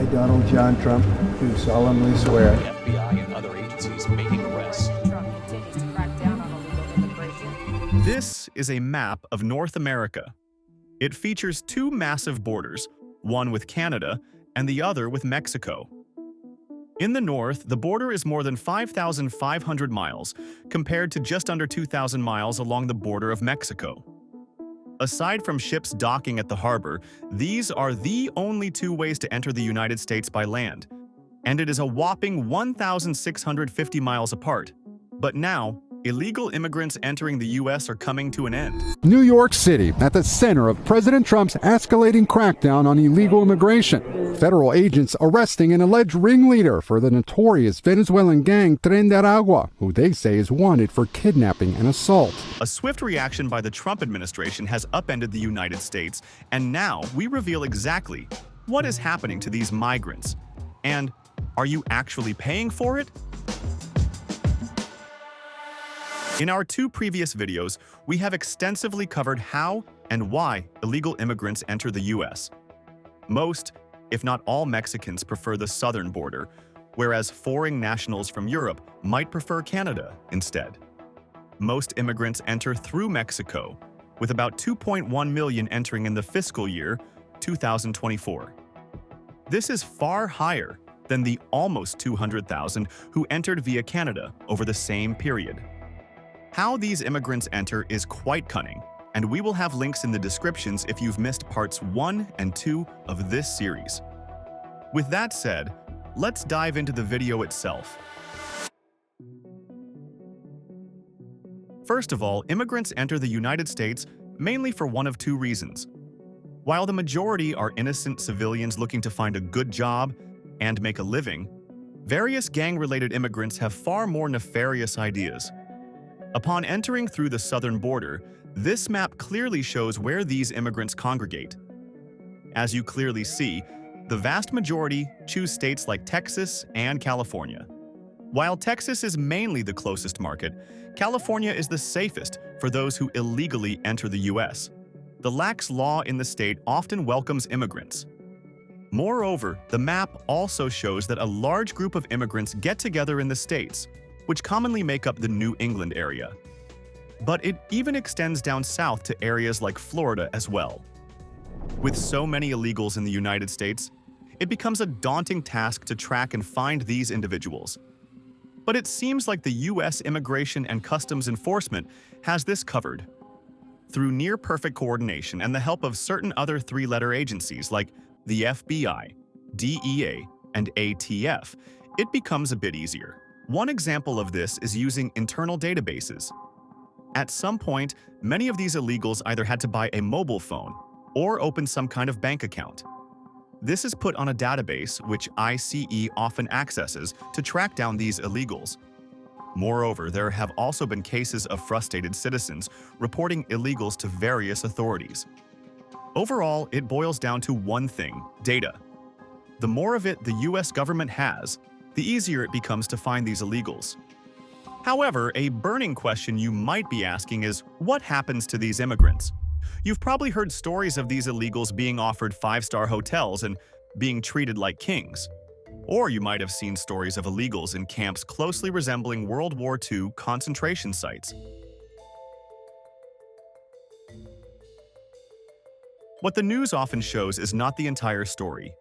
I, Donald John Trump, do solemnly swear. The FBI and other agencies making arrests. Trump continues to crack down on illegal immigration. This is a map of North America. It features two massive borders, one with Canada and the other with Mexico. In the north, the border is more than 5,500 miles, compared to just under 2,000 miles along the border of Mexico. Aside from ships docking at the harbor, these are the only two ways to enter the United States by land, and it is a whopping 1,650 miles apart. But now, illegal immigrants entering the U.S. are coming to an end. New York City, at the center of President Trump's escalating crackdown on illegal immigration. Federal agents arresting an alleged ringleader for the notorious Venezuelan gang Tren de Aragua, who they say is wanted for kidnapping and assault. A swift reaction by the Trump administration has upended the United States, and now we reveal exactly what is happening to these migrants. And are you actually paying for it? In our two previous videos, we have extensively covered how and why illegal immigrants enter the U.S. Most, if not all, Mexicans prefer the southern border, whereas foreign nationals from Europe might prefer Canada instead. Most immigrants enter through Mexico, with about 2.1 million entering in the fiscal year 2024. This is far higher than the almost 200,000 who entered via Canada over the same period. How these immigrants enter is quite cunning, and we will have links in the descriptions if you've missed parts 1 and 2 of this series. With that said, let's dive into the video itself. First of all, immigrants enter the United States mainly for one of two reasons. While the majority are innocent civilians looking to find a good job and make a living, various gang-related immigrants have far more nefarious ideas. Upon entering through the southern border, this map clearly shows where these immigrants congregate. As you clearly see, the vast majority choose states like Texas and California. While Texas is mainly the closest market, California is the safest for those who illegally enter the U.S. The lax law in the state often welcomes immigrants. Moreover, the map also shows that a large group of immigrants get together in the states, which commonly make up the New England area. But it even extends down south to areas like Florida as well. With so many illegals in the United States, it becomes a daunting task to track and find these individuals. But it seems like the U.S. Immigration and Customs Enforcement has this covered. Through near-perfect coordination and the help of certain other three-letter agencies like the FBI, DEA, and ATF, it becomes a bit easier. One example of this is using internal databases. At some point, many of these illegals either had to buy a mobile phone or open some kind of bank account. This is put on a database which ICE often accesses to track down these illegals. Moreover, there have also been cases of frustrated citizens reporting illegals to various authorities. Overall, it boils down to one thing: data. The more of it the US government has, the easier it becomes to find these illegals. However, a burning question you might be asking is, what happens to these immigrants? You've probably heard stories of these illegals being offered 5-star hotels and being treated like kings. Or you might have seen stories of illegals in camps closely resembling World War II concentration sites. What the news often shows is not the entire story.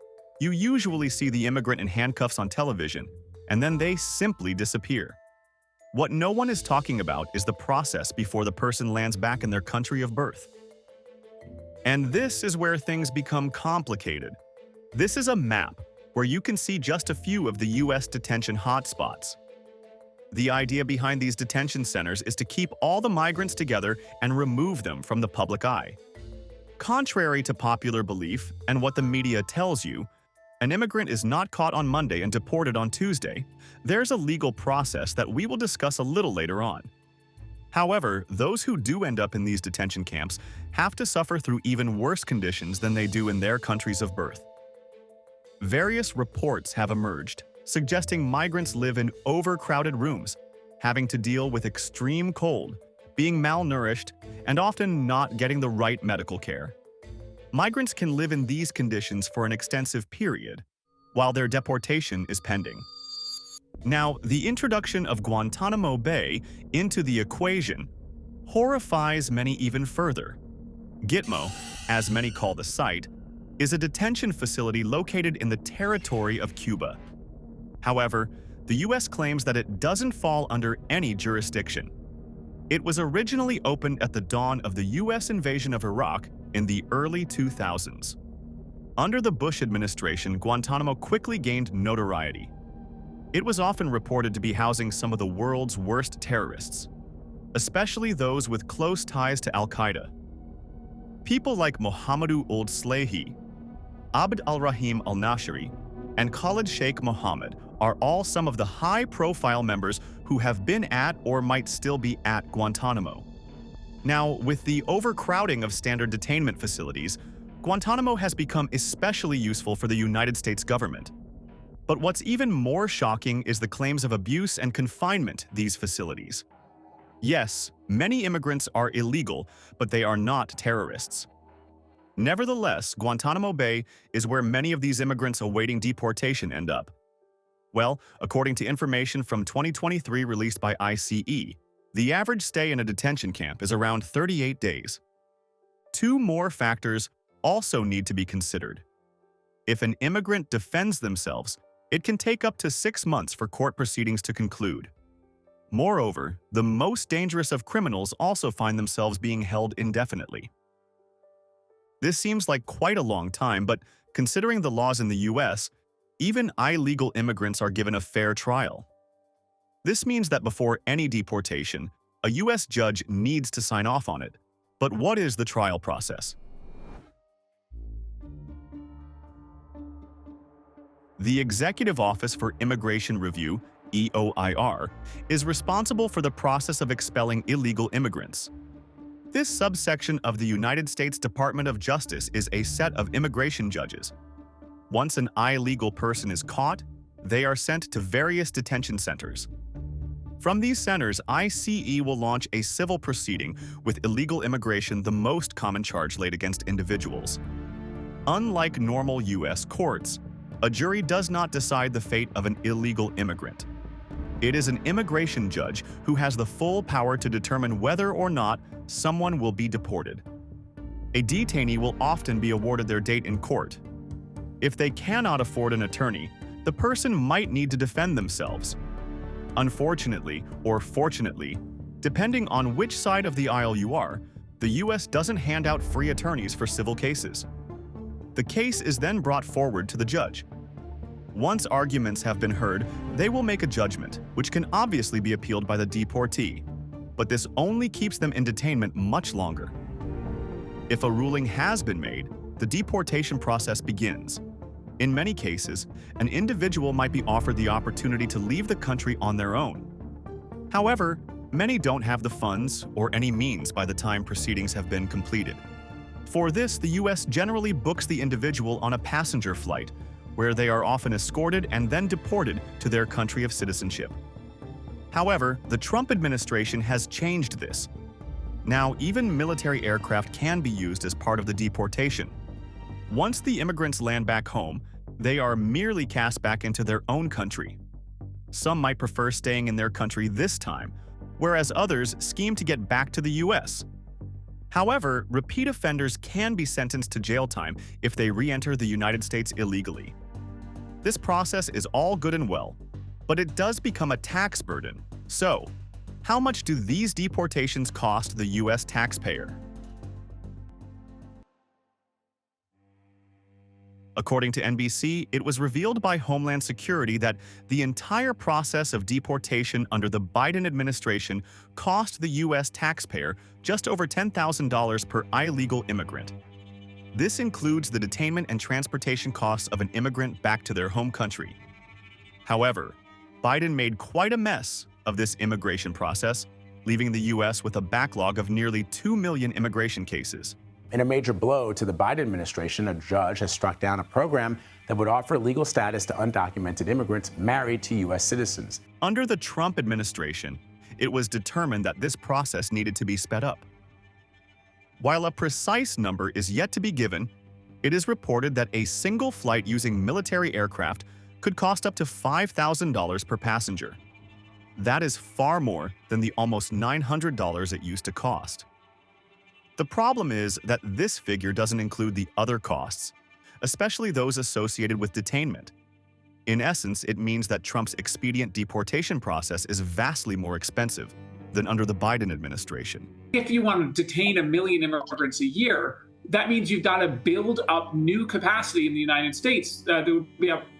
You usually see the immigrant in handcuffs on television, and then they simply disappear. What no one is talking about is the process before the person lands back in their country of birth. And this is where things become complicated. This is a map where you can see just a few of the U.S. detention hotspots. The idea behind these detention centers is to keep all the migrants together and remove them from the public eye. Contrary to popular belief and what the media tells you, an immigrant is not caught on Monday and deported on Tuesday. There's a legal process that we will discuss a little later on. However, those who do end up in these detention camps have to suffer through even worse conditions than they do in their countries of birth. Various reports have emerged, suggesting migrants live in overcrowded rooms, having to deal with extreme cold, being malnourished, and often not getting the right medical care. Migrants can live in these conditions for an extensive period, while their deportation is pending. Now, the introduction of Guantanamo Bay into the equation horrifies many even further. Gitmo, as many call the site, is a detention facility located in the territory of Cuba. However, the U.S. claims that it doesn't fall under any jurisdiction. It was originally opened at the dawn of the U.S. invasion of Iraq in the early 2000s. Under the Bush administration, Guantanamo quickly gained notoriety. It was often reported to be housing some of the world's worst terrorists, especially those with close ties to al-Qaeda. People like Mohammadu Ould Slahi, Abd al-Rahim al-Nashiri, and Khalid Sheikh Mohammed are all some of the high-profile members who have been at or might still be at Guantanamo. Now, with the overcrowding of standard detainment facilities, Guantanamo has become especially useful for the United States government. But what's even more shocking is the claims of abuse and confinement these facilities. Yes, many immigrants are illegal, but they are not terrorists. Nevertheless, Guantanamo Bay is where many of these immigrants awaiting deportation end up. Well, according to information from 2023 released by ICE, the average stay in a detention camp is around 38 days. Two more factors also need to be considered. If an immigrant defends themselves, it can take up to 6 months for court proceedings to conclude. Moreover, the most dangerous of criminals also find themselves being held indefinitely. This seems like quite a long time, but considering the laws in the US, even illegal immigrants are given a fair trial. This means that before any deportation, a US judge needs to sign off on it. But what is the trial process? The Executive Office for Immigration Review, EOIR, is responsible for the process of expelling illegal immigrants. This subsection of the United States Department of Justice is a set of immigration judges. Once an illegal person is caught, they are sent to various detention centers. From these centers, ICE will launch a civil proceeding with illegal immigration, the most common charge laid against individuals. Unlike normal U.S. courts, a jury does not decide the fate of an illegal immigrant. It is an immigration judge who has the full power to determine whether or not someone will be deported. A detainee will often be awarded their date in court. If they cannot afford an attorney, the person might need to defend themselves. Unfortunately, or fortunately, depending on which side of the aisle you are, the U.S. doesn't hand out free attorneys for civil cases. The case is then brought forward to the judge. Once arguments have been heard, they will make a judgment, which can obviously be appealed by the deportee, but this only keeps them in detainment much longer. If a ruling has been made, the deportation process begins. In many cases, an individual might be offered the opportunity to leave the country on their own. However, many don't have the funds or any means by the time proceedings have been completed. For this, the U.S. generally books the individual on a passenger flight, where they are often escorted and then deported to their country of citizenship. However, the Trump administration has changed this. Now, even military aircraft can be used as part of the deportation. Once the immigrants land back home, they are merely cast back into their own country. Some might prefer staying in their country this time, whereas others scheme to get back to the U.S. However, repeat offenders can be sentenced to jail time if they re-enter the United States illegally. This process is all good and well, but it does become a tax burden. So, how much do these deportations cost the U.S. taxpayer? According to NBC, it was revealed by Homeland Security that the entire process of deportation under the Biden administration cost the U.S. taxpayer just over $10,000 per illegal immigrant. This includes the detainment and transportation costs of an immigrant back to their home country. However, Biden made quite a mess of this immigration process, leaving the U.S. with a backlog of nearly 2 million immigration cases. In a major blow to the Biden administration, a judge has struck down a program that would offer legal status to undocumented immigrants married to U.S. citizens. Under the Trump administration, it was determined that this process needed to be sped up. While a precise number is yet to be given, It is reported that a single flight using military aircraft could cost up to $5,000 per passenger. That is far more than the almost $900 it used to cost. The problem is that this figure doesn't include the other costs, especially those associated with detainment. In essence, it means that Trump's expedient deportation process is vastly more expensive than under the Biden administration. If you want to detain 1 million immigrants a year, that means you've got to build up new capacity in the United States that would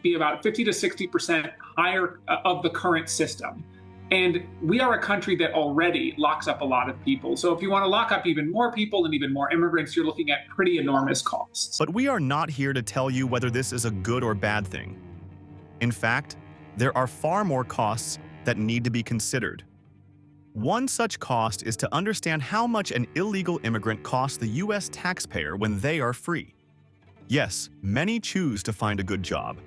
be about 50 to 60% higher of the current system. And we are a country that already locks up a lot of people. So if you want to lock up even more people and even more immigrants, you're looking at pretty enormous costs. But we are not here to tell you whether this is a good or bad thing. In fact, there are far more costs that need to be considered. One such cost is to understand how much an illegal immigrant costs the U.S. taxpayer when they are free. Yes, many choose to find a good job,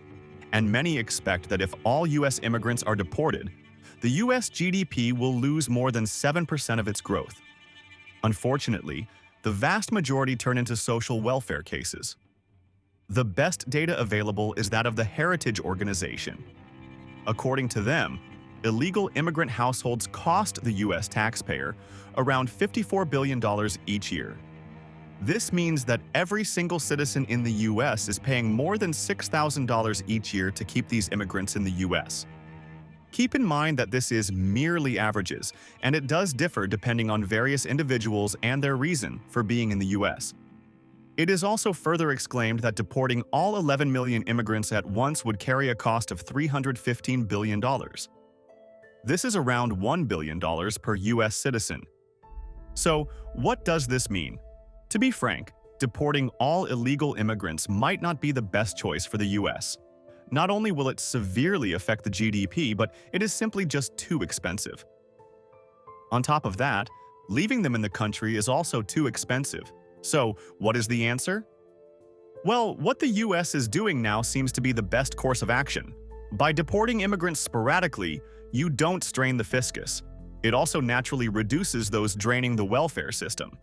and many expect that if all U.S. immigrants are deported, the U.S. GDP will lose more than 7% of its growth. Unfortunately, the vast majority turn into social welfare cases. The best data available is that of the Heritage Organization. According to them, illegal immigrant households cost the U.S. taxpayer around $54 billion each year. This means that every single citizen in the U.S. is paying more than $6,000 each year to keep these immigrants in the U.S. Keep in mind that this is merely averages, and it does differ depending on various individuals and their reason for being in the U.S. It is also further exclaimed that deporting all 11 million immigrants at once would carry a cost of $315 billion. This is around $1 billion per U.S. citizen. So, what does this mean? To be frank, deporting all illegal immigrants might not be the best choice for the U.S. Not only will it severely affect the GDP, but it is simply just too expensive. On top of that, leaving them in the country is also too expensive. So, what is the answer? Well, what the U.S. is doing now seems to be the best course of action. By deporting immigrants sporadically, you don't strain the fiscus. It also naturally reduces those draining the welfare system.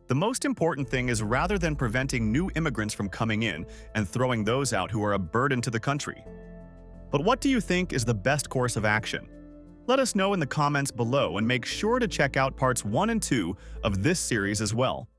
The most important thing is rather than preventing new immigrants from coming in and throwing those out who are a burden to the country. But what do you think is the best course of action? Let us know in the comments below and make sure to check out parts 1 and 2 of this series as well.